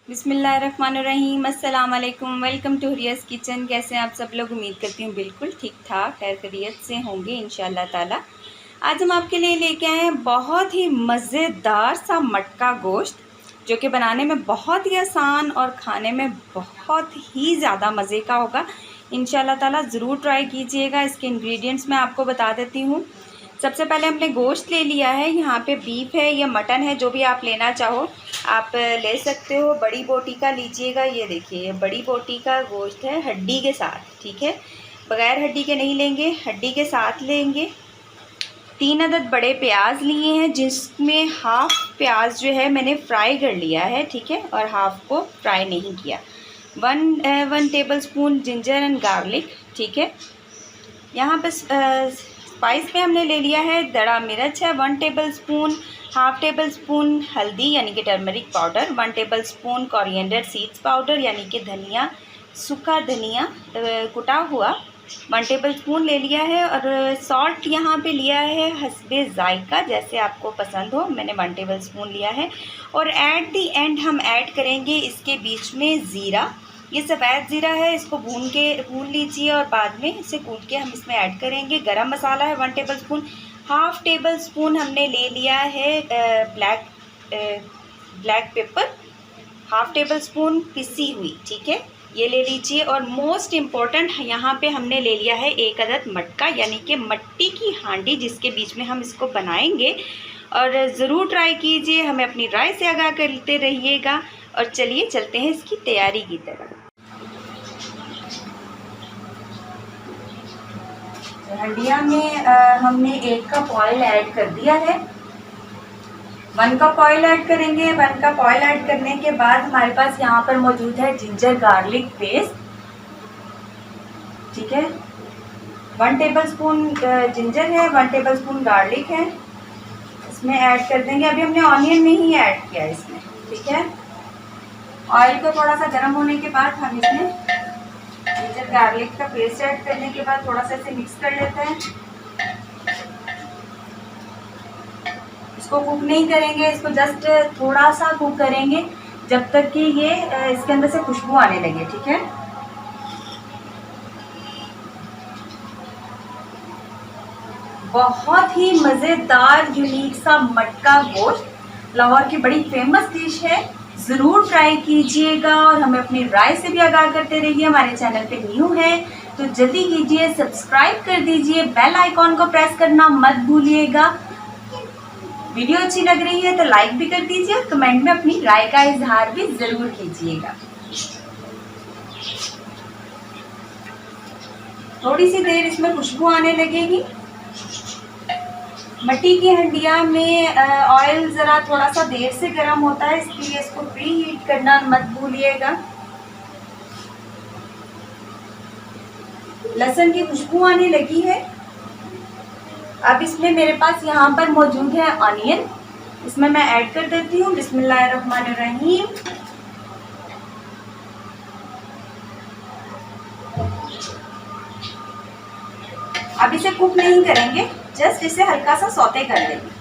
बिस्मिल्लाहिर्रहमानिर्रहीम, अस्सलाम वालेकुम। वेलकम टू हुरियस किचन। कैसे हैं आप सब लोग? उम्मीद करती हूँ बिल्कुल ठीक ठाक खैर खैरियत से होंगे इंशाल्लाह ताला। आज हम आपके लिए लेके आए हैं बहुत ही मज़ेदार सा मटका गोश्त, जो कि बनाने में बहुत ही आसान और खाने में बहुत ही ज़्यादा मज़े का होगा इंशाल्लाह ताला। ज़रूर ट्राई कीजिएगा। इसके इंग्रेडिएंट्स मैं आपको बता देती हूँ। सबसे पहले हमने गोश्त ले लिया है, यहाँ पे बीफ है या मटन है, जो भी आप लेना चाहो आप ले सकते हो। बड़ी बोटी का लीजिएगा। ये देखिए, ये बड़ी बोटी का गोश्त है हड्डी के साथ, ठीक है। बग़ैर हड्डी के नहीं लेंगे, हड्डी के साथ लेंगे। 3 अदद बड़े प्याज लिए हैं, जिसमें हाफ़ प्याज जो है मैंने फ्राई कर लिया है, ठीक है, और हाफ़ को फ्राई नहीं किया। 1 टेबलस्पून जिंजर एंड गार्लिक, ठीक है। यहाँ पे स्पाइस में हमने ले लिया है दड़ा मिर्च है 1 टेबलस्पून, हाफ़ टेबल स्पून हल्दी यानी कि turmeric powder, 1 tablespoon coriander seeds powder यानी कि धनिया, सूखा धनिया कुटा हुआ 1 टेबलस्पून ले लिया है। और सॉल्ट यहाँ पे लिया है हस्बे ज़ायका, जैसे आपको पसंद हो। मैंने 1 टेबलस्पून लिया है। और एट दी एंड हम ऐड करेंगे इसके बीच में ज़ीरा। ये सफ़ेद ज़ीरा है, इसको भून लीजिए और बाद में इसे कूट के हम इसमें ऐड करेंगे। गरम मसाला है 1 टेबलस्पून। हाफ़ टेबल स्पून हमने ले लिया है black pepper, half table spoon पिसी हुई, ठीक है, ये ले लीजिए। और मोस्ट इम्पॉर्टेंट यहाँ पे हमने ले लिया है 1 अदद मटका, यानी कि मट्टी की हांडी, जिसके बीच में हम इसको बनाएंगे। और ज़रूर ट्राई कीजिए, हमें अपनी राय से आगाह करते रहिएगा। और चलिए चलते हैं इसकी तैयारी की तरफ। हंडिया में हमने 1 कप ऑयल ऐड कर दिया है। 1 कप ऑयल ऐड करेंगे। 1 कप ऑयल ऐड करने के बाद हमारे पास यहाँ पर मौजूद है जिंजर गार्लिक पेस्ट, ठीक है। 1 टेबलस्पून जिंजर है, 1 टेबलस्पून गार्लिक है, इसमें ऐड कर देंगे। अभी हमने ऑनियन नहीं ऐड किया इसमें, ठीक है। ऑयल को थोड़ा सा गर्म होने के बाद हम इसमें जिंजर गार्लिक का पेस्ट ऐड करने के बाद थोड़ा सा इसे मिक्स कर लेते हैं। इसको कुक नहीं करेंगे, इसको जस्ट थोड़ा सा कुक करेंगे जब तक कि ये इसके अंदर से खुशबू आने लगे, ठीक है। बहुत ही मज़ेदार यूनिक सा मटका गोश्त, लाहौर की बड़ी फेमस डिश है। ज़रूर ट्राई कीजिएगा और हमें अपनी राय से भी आगाह करते रहिए। हमारे चैनल पे न्यू है तो जल्दी कीजिए, सब्सक्राइब कर दीजिए, बेल आइकॉन को प्रेस करना मत भूलिएगा। वीडियो अच्छी लग रही है तो लाइक भी कर दीजिए और कमेंट में अपनी राय का इजहार भी ज़रूर कीजिएगा। थोड़ी सी देर इसमें खुशबू आने लगेगी। मट्टी की हंडिया में ऑयल ज़रा थोड़ा सा देर से गर्म होता है, इसलिए इसको प्री हीट करना मत भूलिएगा। लहसुन की खुशबू आने लगी है। अब इसमें मेरे पास यहाँ पर मौजूद है ऑनियन, इसमें मैं ऐड कर देती हूँ। बिस्मिल्लाहिर्रहमानिर्रहीम। अब इसे कुक नहीं करेंगे, जस्ट इसे हल्का सा सौते कर लेंगे।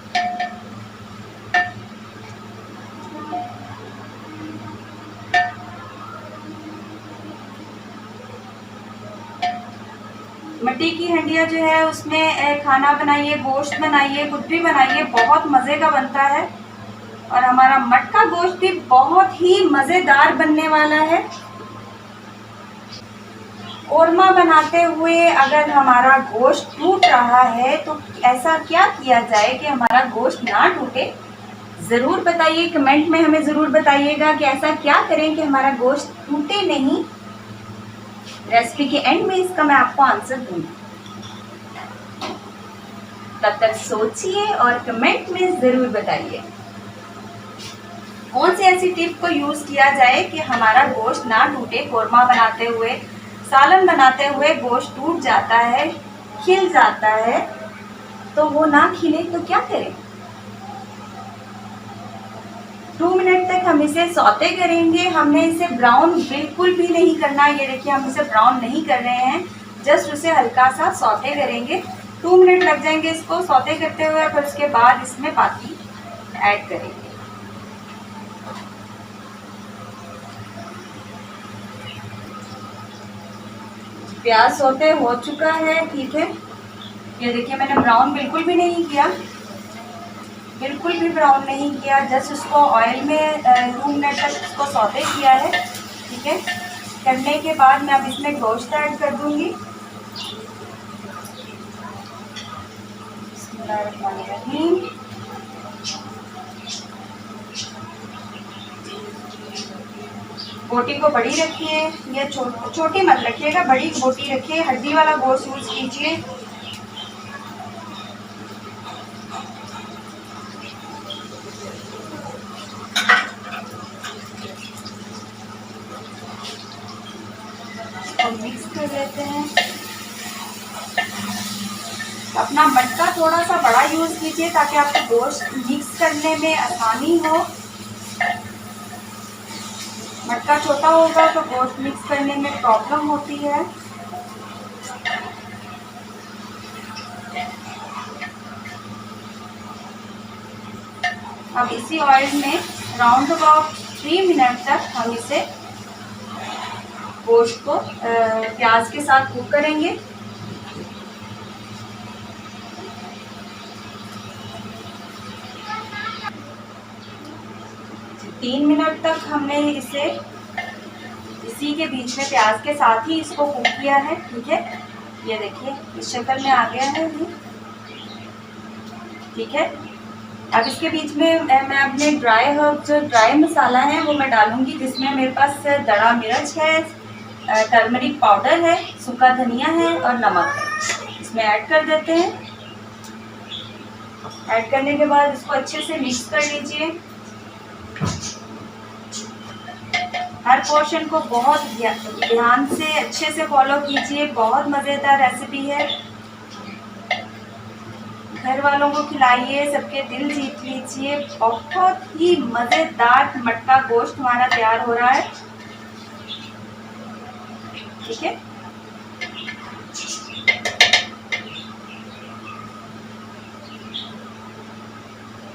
मट्टी की हंडिया जो है उसमें खाना बनाइए, गोश्त बनाइए, कुछ भी बनाइए, बहुत मज़े का बनता है। और हमारा मटका गोश्त भी बहुत ही मज़ेदार बनने वाला है। कोरमा बनाते हुए अगर हमारा गोश्त टूट रहा है तो ऐसा क्या किया जाए कि हमारा गोश्त ना टूटे? ज़रूर बताइए, कमेंट में हमें ज़रूर बताइएगा कि ऐसा क्या करें कि हमारा गोश्त टूटे नहीं। रेसिपी के एंड में इसका मैं आपको आंसर दूंगी। तब तक सोचिए और कमेंट में ज़रूर बताइए कौन सी ऐसी टिप को यूज़ किया जाए कि हमारा गोश्त ना टूटे। कोरमा बनाते हुए, सालन बनाते हुए गोश्त टूट जाता है, खिल जाता है, तो वो ना खिले तो क्या करें? 2 मिनट तक हम इसे सौते करेंगे। हमने इसे ब्राउन बिल्कुल भी नहीं करना। ये देखिए, हम इसे ब्राउन नहीं कर रहे हैं, जस्ट उसे हल्का सा सौते करेंगे। 2 मिनट लग जाएंगे इसको सौते करते हुए। फिर उसके बाद इसमें बाकी ऐड करेंगे। प्याज सौते हो चुका है, ठीक है। ये देखिए मैंने ब्राउन बिल्कुल भी नहीं किया, बिल्कुल भी ब्राउन नहीं किया, जस्ट इसको ऑयल में 2 मिनट तक इसको सौते किया है, ठीक है। करने के बाद मैं अब इसमें गोश्त ऐड कर दूंगी। बिस्मिल्लाहिर्रहमानिर्रहीम। बोटी को बड़ी रखिए या छोटी मत रखिएगा, बड़ी बोटी रखिए, हड्डी वाला गोश्त यूज कीजिए। तो मिक्स कर लेते हैं। अपना मटका थोड़ा सा बड़ा यूज कीजिए ताकि आपको गोश्त मिक्स करने में आसानी हो। मटका छोटा होगा तो गोश्त मिक्स करने में प्रॉब्लम होती है। अब इसी ऑयल में राउंड अबाउट 3 मिनट तक हम इसे गोश्त को प्याज के साथ कुक करेंगे। तीन मिनट तक हमने इसे इसी के बीच में प्याज के साथ ही इसको कुक किया है, ठीक है। ये देखिए इस शक्ल में आ गया है ये, ठीक है। अब इसके बीच में मैं अपने ड्राई हर्ब जो ड्राई मसाला है वो मैं डालूंगी, जिसमें मेरे पास दड़ा मिर्च है, टर्मरिक पाउडर है, सूखा धनिया है और नमक है। इसमें ऐड कर देते हैं। ऐड करने के बाद इसको अच्छे से मिक्स कर लीजिए। हर पोर्शन को बहुत ध्यान से अच्छे से फॉलो कीजिए। बहुत मज़ेदार रेसिपी है, घर वालों को खिलाइए, सबके दिल जीत लीजिए। बहुत ही मज़ेदार मटका गोश्त हमारा तैयार हो रहा है, ठीक है।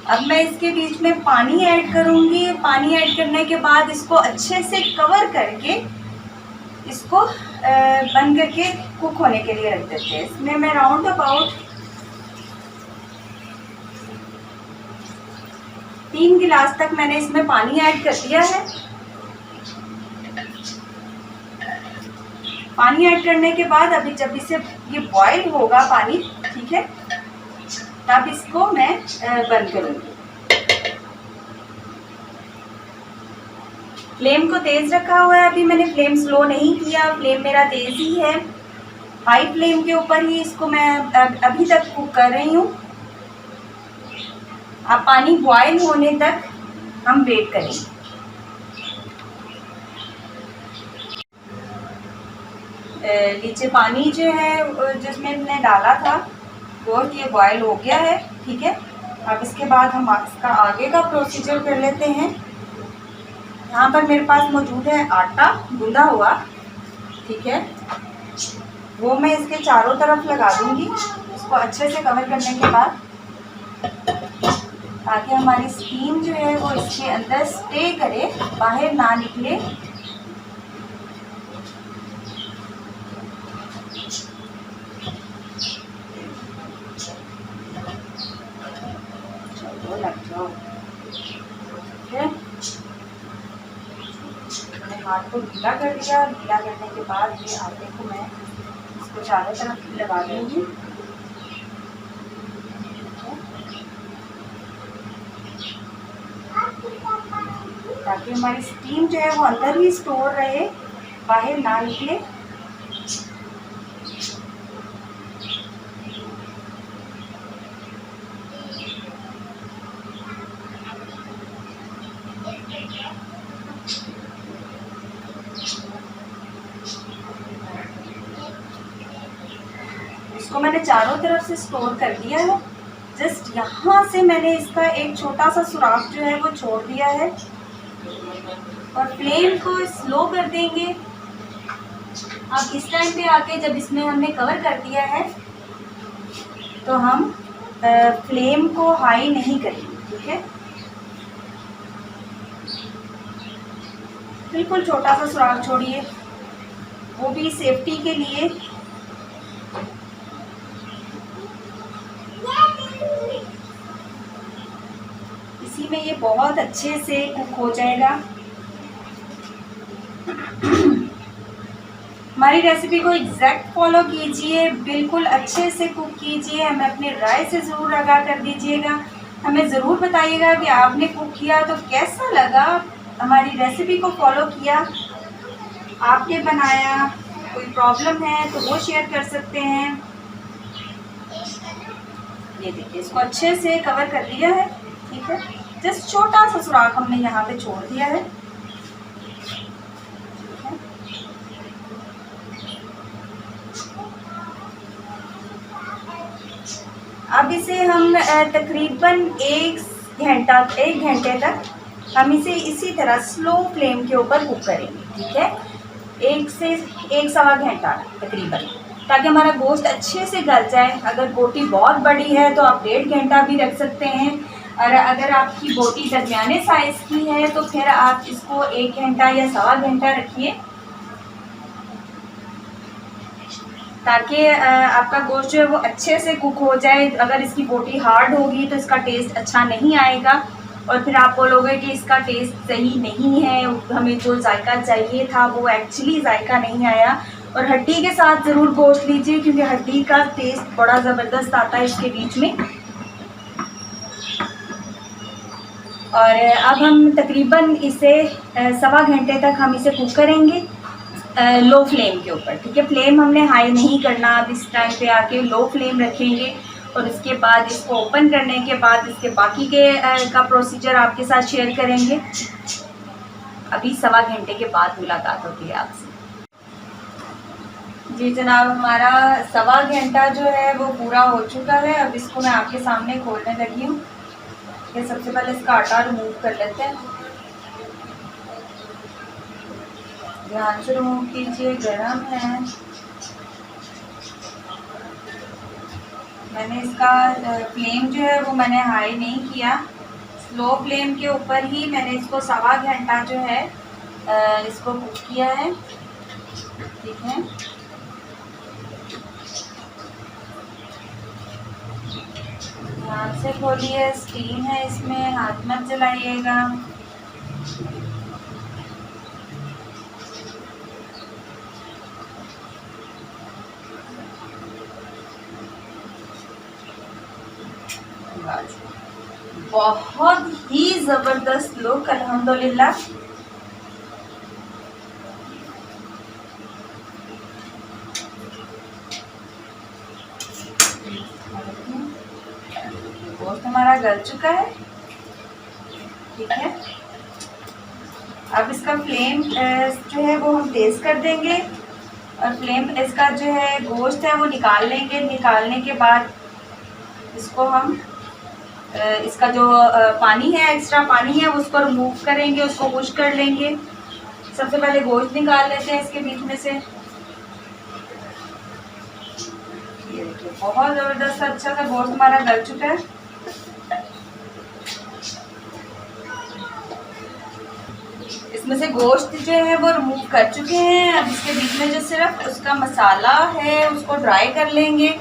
अब मैं इसके बीच में पानी ऐड करूंगी। पानी ऐड करने के बाद इसको अच्छे से कवर करके इसको बंद करके कुक होने के लिए रख देते हैं। इसमें मैं राउंड अबाउट 3 गिलास तक मैंने इसमें पानी ऐड कर दिया है। पानी ऐड करने के बाद अभी जब इसे ये बॉईल होगा पानी, ठीक है, तब इसको मैं बंद करूंगी। फ्लेम को तेज रखा हुआ है, अभी मैंने फ्लेम स्लो नहीं किया, फ्लेम मेरा तेज ही है। हाई फ्लेम के ऊपर ही इसको मैं अभी तक कुक कर रही हूँ। अब पानी बॉईल होने तक हम वेट करेंगे। नीचे पानी जो है जिसमें हमने डाला था गोश्त, ये बॉयल हो गया है, ठीक है। अब इसके बाद हम इसका आगे का प्रोसीजर कर लेते हैं। यहाँ पर मेरे पास मौजूद है आटा गूंदा हुआ, ठीक है। वो मैं इसके चारों तरफ लगा दूंगी, इसको अच्छे से कवर करने के बाद, ताकि हमारी स्टीम जो है वो इसके अंदर स्टे करे, बाहर ना निकले। मैंने हाथ को गीला कर दिया। गीला करने के बाद ये आटे को मैं इसको चारों तरफ लगा दूंगी, ताकि हमारी स्टीम जो है वो अंदर ही स्टोर रहे, बाहर ना निकले। इसको मैंने चारों तरफ से स्टोर कर दिया है। जस्ट यहाँ से मैंने इसका एक छोटा सा सुराख जो है वो छोड़ दिया है और फ्लेम को स्लो कर देंगे। अब इस टाइम पे आके जब इसमें हमने कवर कर दिया है तो हम फ्लेम को हाई नहीं करेंगे, ठीक है। बिल्कुल छोटा सा सुराख छोड़िए। वो भी सेफ्टी के लिए। इसी में ये बहुत अच्छे से कुक हो जाएगा। हमारी रेसिपी को एग्जैक्ट फॉलो कीजिए, बिल्कुल अच्छे से कुक कीजिए। हमें अपनी राय से ज़रूर आगाह कर दीजिएगा। हमें ज़रूर बताइएगा कि आपने कुक किया तो कैसा लगा, हमारी रेसिपी को फॉलो किया, आपने बनाया, कोई प्रॉब्लम है तो वो शेयर कर सकते हैं। ये देखिए, इसको अच्छे से कवर कर दिया है। ठीक है, जस्ट छोटा सा सुराख हमने यहाँ पे छोड़ दिया है। अब इसे हम तकरीबन एक घंटे तक हम इसे इसी तरह स्लो फ्लेम के ऊपर कुक करेंगे। ठीक है, 1 से 1.25 घंटा तकरीबन, ताकि हमारा गोश्त अच्छे से गल जाए। अगर बोटी बहुत बड़ी है तो आप 1.5 घंटा भी रख सकते हैं, और अगर आपकी बोटी दरमियाने साइज़ की है तो फिर आप इसको 1 घंटा या 1.25 घंटा रखिए, ताकि आपका गोश्त जो है वो अच्छे से कुक हो जाए। अगर इसकी बोटी हार्ड होगी तो इसका टेस्ट अच्छा नहीं आएगा, और फिर आप बोलोगे कि इसका टेस्ट सही नहीं है, हमें जो जायका चाहिए था वो एक्चुअली जायका नहीं आया। और हड्डी के साथ ज़रूर गोश्त लीजिए, क्योंकि हड्डी का टेस्ट बड़ा ज़बरदस्त आता है इसके बीच में। और अब हम तकरीबन इसे 1.25 घंटे तक हम इसे कुक करेंगे लो फ्लेम के ऊपर। ठीक है, फ्लेम हमने हाई नहीं करना। अब इस टाइम पे आके लो फ्लेम रखेंगे, और उसके बाद इसको ओपन करने के बाद इसके बाकी के का प्रोसीजर आपके साथ शेयर करेंगे। अभी 1.25 घंटे के बाद मुलाकात होती है आपसे। जी जनाब, हमारा 1.25 घंटा जो है वो पूरा हो चुका है। अब इसको मैं आपके सामने खोलने लगी हूँ। ये सबसे पहले इसका आटा रिमूव कर लेते हैं। ध्यान से रिमूव कीजिए, गरम है। मैंने इसका फ्लेम जो है वो मैंने हाई नहीं किया, स्लो फ्लेम के ऊपर ही मैंने इसको 1.25 घंटा जो है इसको कुक किया है। ठीक है, ध्यान से खोलिए, स्टीम है इसमें, हाथ मत जलाइएगा। बहुत ही ज़बरदस्त लुक, अल्हम्दुलिल्लाह। गोश्त हमारा गल चुका है। ठीक है, अब इसका फ्लेम जो है वो हम तेज़ कर देंगे, और फ्लेम इसका जो है गोश्त है वो निकाल लेंगे। निकालने के बाद इसको हम इसका जो पानी है, एक्स्ट्रा पानी है, उसको रिमूव करेंगे, उसको वॉश कर लेंगे। सबसे पहले गोश्त निकाल लेते हैं इसके बीच में से। ये देखिए, बहुत ज़बरदस्त अच्छा सा गोश्त हमारा गल चुका है। इसमें से गोश्त जो है वो रिमूव कर चुके हैं। अब इसके बीच में जो सिर्फ उसका मसाला है उसको ड्राई कर लेंगे,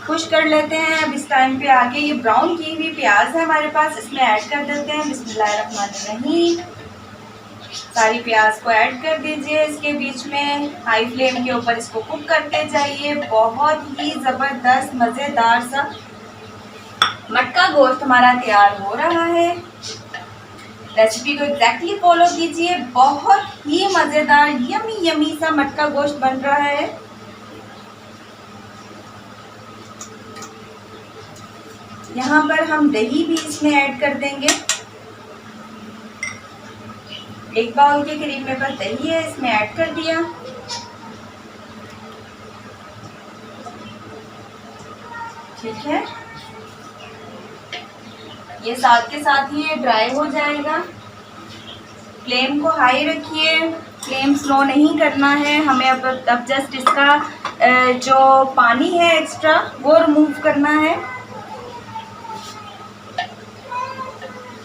खुश कर लेते हैं। अब इस टाइम पे आके ये ब्राउन की हुई प्याज है हमारे पास, इसमें ऐड कर देते हैं। बिस्मिल्लाहिर्रहमानिर्रहीम। सारी प्याज को ऐड कर दीजिए इसके बीच में। हाई फ्लेम के ऊपर इसको कुक करते जाइए। बहुत ही ज़बरदस्त मज़ेदार सा मटका गोश्त हमारा तैयार हो रहा है। रेसिपी को एग्जैक्टली फॉलो कीजिए। बहुत ही मज़ेदार यमी यमी सा मटका गोश्त बन रहा है। यहाँ पर हम दही भी इसमें ऐड कर देंगे। 1 बाउल के करीब मेरे पास दही है, इसमें ऐड कर दिया। ठीक है, ये साथ के साथ ही ये ड्राई हो जाएगा। फ्लेम को हाई रखिए, फ्लेम स्लो नहीं करना है हमें। अब जस्ट इसका जो पानी है एक्स्ट्रा वो रिमूव करना है।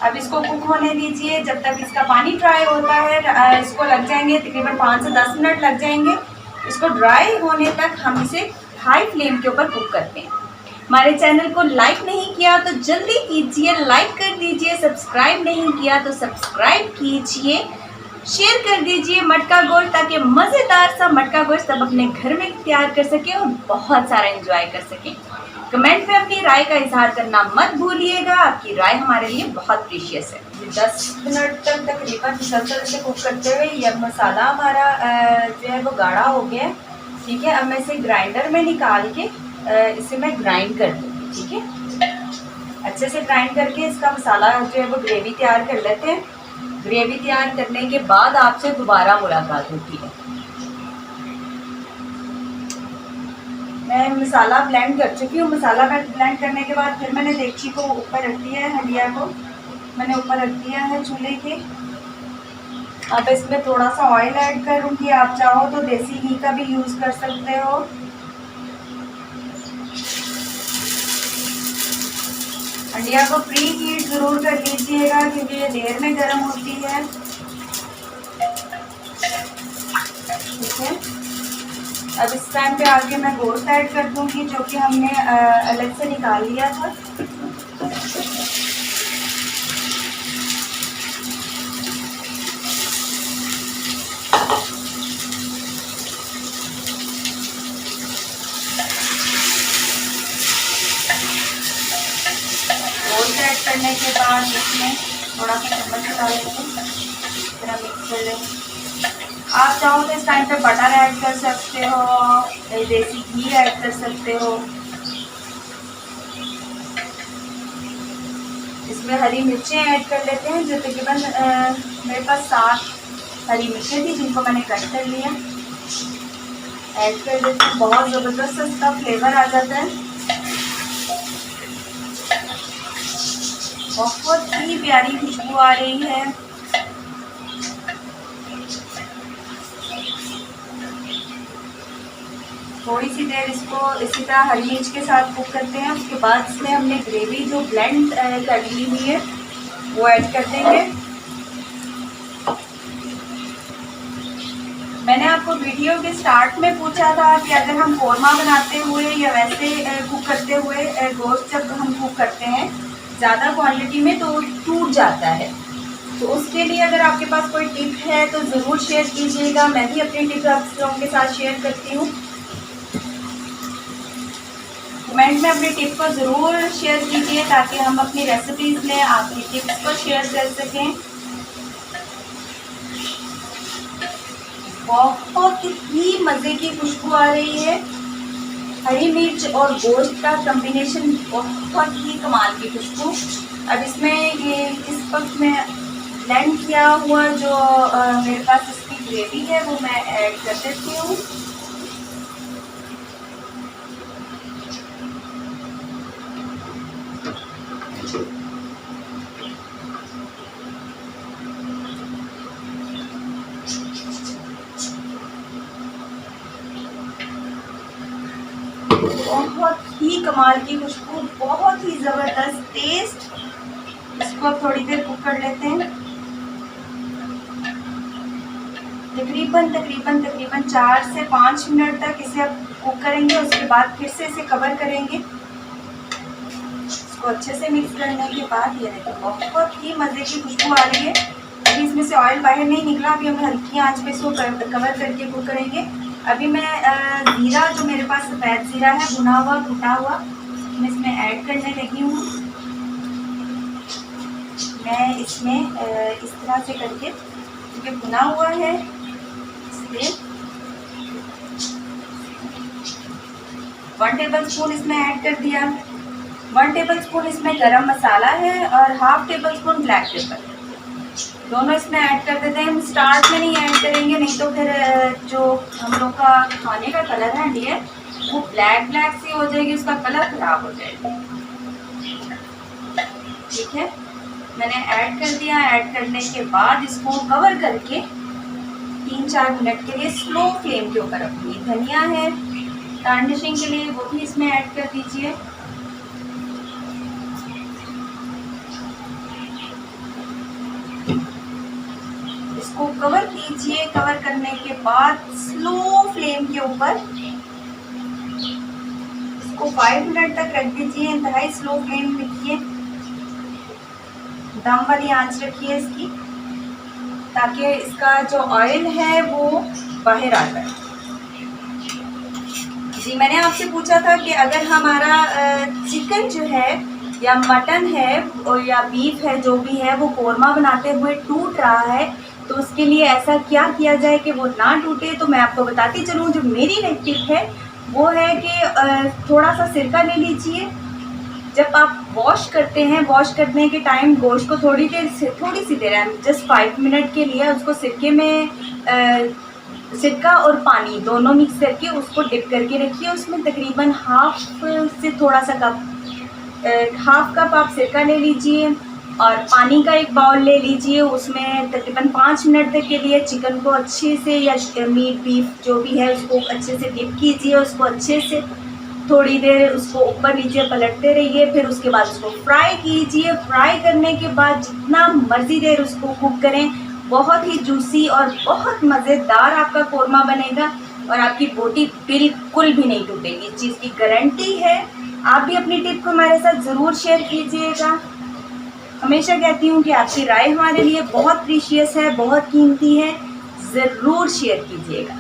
अब इसको कुक होने दीजिए जब तक इसका पानी ड्राई होता है। इसको लग जाएंगे तकरीबन 5 से 10 मिनट लग जाएंगे। इसको ड्राई होने तक हम इसे हाई फ्लेम के ऊपर कुक करते हैं। हमारे चैनल को लाइक नहीं किया तो जल्दी कीजिए, लाइक कर दीजिए। सब्सक्राइब नहीं किया तो सब्सक्राइब कीजिए, शेयर कर दीजिए मटका गोश्त, ताकि मज़ेदार सा मटका गोश्त सब अपने घर में तैयार कर सके और बहुत सारा एंजॉय कर सके। कमेंट में अपनी राय का इजहार करना मत भूलिएगा, आपकी राय हमारे लिए बहुत प्रीशियस है। 10 मिनट तक तकरीबन मुसलसल से कुक करते हुए यह मसाला हमारा जो है वो गाढ़ा हो गया है। ठीक है, अब मैं इसे ग्राइंडर में निकाल के इसे मैं ग्राइंड कर दूँगी। ठीक है, अच्छे से ग्राइंड करके इसका मसाला जो है वो ग्रेवी तैयार कर लेते हैं। ग्रेवी तैयार करने के बाद आपसे दोबारा मुलाकात होती है। मैं मसाला ब्लेंड कर चुकी हूँ। मसाला ब्लेंड करने के बाद फिर मैंने देगची को ऊपर रख दिया है, हंडिया को मैंने ऊपर रख दिया है चूल्हे के। अब इसमें थोड़ा सा ऑयल ऐड करूँगी, आप चाहो तो देसी घी का भी यूज़ कर सकते हो। हंडिया को प्री हीट ज़रूर कर लीजिएगा क्योंकि ये देर में गर्म होती है। ठीक है, अब इस टाइम पे आके मैं गोश्त ऐड कर दूंगी जो कि हमने अलग से निकाल लिया था। गोश्त ऐड करने के बाद इसमें थोड़ा सा चम्मच डाल लेंगे, फिर हम मिक्स कर लेंगे। आप चाहो तो इस टाइम पे बटर ऐड कर सकते हो, देसी घी ऐड कर सकते हो। इसमें हरी मिर्चें ऐड कर लेते हैं, जो तकरीबन मेरे पास 7 हरी मिर्चें थी जिनको मैंने कट कर लिया। ऐड कर देते हैं, बहुत ज़बरदस्त इसका फ्लेवर आ जाता है। बहुत ही प्यारी खुशबू आ रही है। थोड़ी सी देर इसको इसी तरह हरी मिर्च के साथ कुक करते हैं। उसके बाद इसमें हमने ग्रेवी जो ब्लेंड कर ली हुई है वो ऐड कर देंगे। मैंने आपको वीडियो के स्टार्ट में पूछा था कि अगर हम कोरमा बनाते हुए या वैसे कुक करते हुए गोश्त जब हम कुक करते हैं ज़्यादा क्वांटिटी में तो टूट जाता है, तो उसके लिए अगर आपके पास कोई टिप है तो ज़रूर शेयर कीजिएगा। मैं भी अपनी टिप्स आप लोगों के साथ शेयर करती हूँ। कमेंट में अपनी टिप को ज़रूर शेयर कीजिए ताकि हम अपनी रेसिपीज़ में आपकी टिप्स को शेयर कर सकें। बहुत ही मज़े की खुशबू आ रही है। हरी मिर्च और गोश्त का कॉम्बिनेशन बहुत ही कमाल की खुशबू। अब इसमें ये इस वक्त में ब्लेंड किया हुआ जो मेरे पास इसकी ग्रेवी है वो मैं ऐड कर देती हूँ। बहुत ही कमाल की खुशबू, बहुत ही ज़बरदस्त टेस्ट। इसको अब थोड़ी देर कुक कर लेते हैं, तकरीबन 4 से 5 मिनट तक इसे अब कुक करेंगे। उसके बाद फिर से इसे कवर करेंगे। इसको अच्छे से मिक्स करने के बाद ये देखो बहुत ही मज़े की खुशबू आ रही है। अभी इसमें से ऑयल बाहर नहीं निकला, अभी हम हल्की आंच पे इसको कवर करके कुक करेंगे। अभी मैं ज़ीरा जो मेरे पास सफ़ेद ज़ीरा है भुना हुआ कुटा हुआ मैं इसमें ऐड करने लगी हूँ। मैं इसमें इस तरह से करके क्योंकि भुना हुआ है इसलिए 1 टेबल स्पून इसमें ऐड कर दिया। 1 टेबल स्पून इसमें गरम मसाला है और ½ टेबल स्पून ब्लैक पेपर, दोनों इसमें ऐड कर देते हैं। हम स्टार्ट में नहीं ऐड करेंगे, नहीं तो फिर जो हम लोग का खाने का कलर है डियर वो ब्लैक सी हो जाएगी, उसका कलर ख़राब हो जाएगा। ठीक है, मैंने ऐड कर दिया। ऐड करने के बाद इसको कवर करके 3-4 मिनट के लिए स्लो फ्लेम के ऊपर रखिए। धनिया है गार्निशिंग के लिए, वो भी इसमें ऐड कर दीजिए। इसको कवर लीजिए। कवर करने के बाद स्लो फ्लेम के ऊपर इसको 5 मिनट तक रख दीजिए। इंतहाई स्लो फ्लेम रखिए, दम वाली आंच रखिए इसकी, ताकि इसका जो ऑयल है वो बाहर आ जाए। जी, मैंने आपसे पूछा था कि अगर हमारा चिकन जो है या मटन है या बीफ है, जो भी है, वो कोरमा बनाते हुए टूट रहा है, तो उसके लिए ऐसा क्या किया जाए कि वो ना टूटे। तो मैं आपको बताती चलूँ, जो मेरी टिप है वो है कि थोड़ा सा सिरका ले लीजिए। जब आप वॉश करते हैं, वॉश करने के टाइम गोश्त को थोड़ी सी देर जस्ट 5 मिनट के लिए उसको सिरके में सिरका और पानी दोनों मिक्स करके उसको डिप करके रखिए। उसमें तकरीबन हाफ से थोड़ा सा हाफ कप आप सिरका ले लीजिए और पानी का एक बाउल ले लीजिए। उसमें तकरीबन 5 मिनट तक के लिए चिकन को अच्छे से, या मीट बीफ जो भी है, उसको अच्छे से डिप कीजिए। उसको अच्छे से थोड़ी देर उसको ऊपर नीचे पलटते रहिए। फिर उसके बाद उसको फ्राई कीजिए। फ्राई करने के बाद जितना मर्ज़ी देर उसको कुक करें, बहुत ही जूसी और बहुत मज़ेदार आपका कोरमा बनेगा और आपकी बोटी बिल्कुल भी नहीं टूटेगी। इस चीज़ की गारंटी है। आप भी अपनी टिप को हमारे साथ ज़रूर शेयर कीजिएगा। हमेशा कहती हूँ कि आपकी राय हमारे लिए बहुत प्रीशियस है, बहुत कीमती है, ज़रूर शेयर कीजिएगा।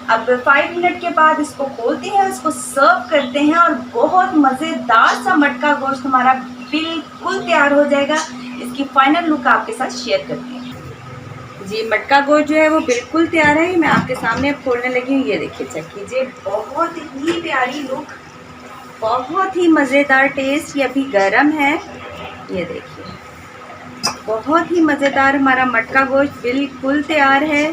अब 5 मिनट के बाद इसको खोलते हैं, इसको सर्व करते हैं और बहुत मज़ेदार सा मटका गोश्त हमारा बिल्कुल तैयार हो जाएगा। इसकी फाइनल लुक आपके साथ शेयर करती हूँ। जी, मटका गोश्त जो है वो बिल्कुल तैयार है। मैं आपके सामने अब खोलने लगी हूँ। ये देखिए, चेक कीजिए, बहुत ही प्यारी लुक, बहुत ही मज़ेदार टेस्ट। ये अभी गर्म है, ये देखिए, बहुत ही मज़ेदार हमारा मटका गोश्त बिल्कुल तैयार है।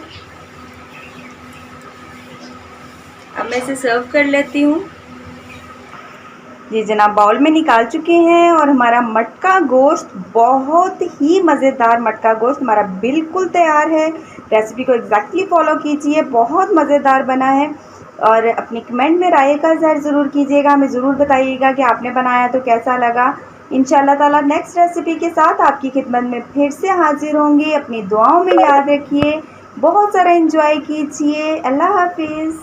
अब मैं इसे सर्व कर लेती हूँ। जी जनाब, बाउल में निकाल चुके हैं और हमारा मटका गोश्त, बहुत ही मज़ेदार मटका गोश्त हमारा बिल्कुल तैयार है। रेसिपी को एग्जैक्टली फॉलो कीजिए, बहुत मज़ेदार बना है। और अपनी कमेंट में राय का इज़हार ज़रूर कीजिएगा, हमें ज़रूर बताइएगा कि आपने बनाया तो कैसा लगा। इंशाल्लाह ताला नेक्स्ट रेसिपी के साथ आपकी खिदमत में फिर से हाजिर होंगे। अपनी दुआओं में याद रखिए, बहुत सारा एंजॉय कीजिए। अल्लाह हाफिज़।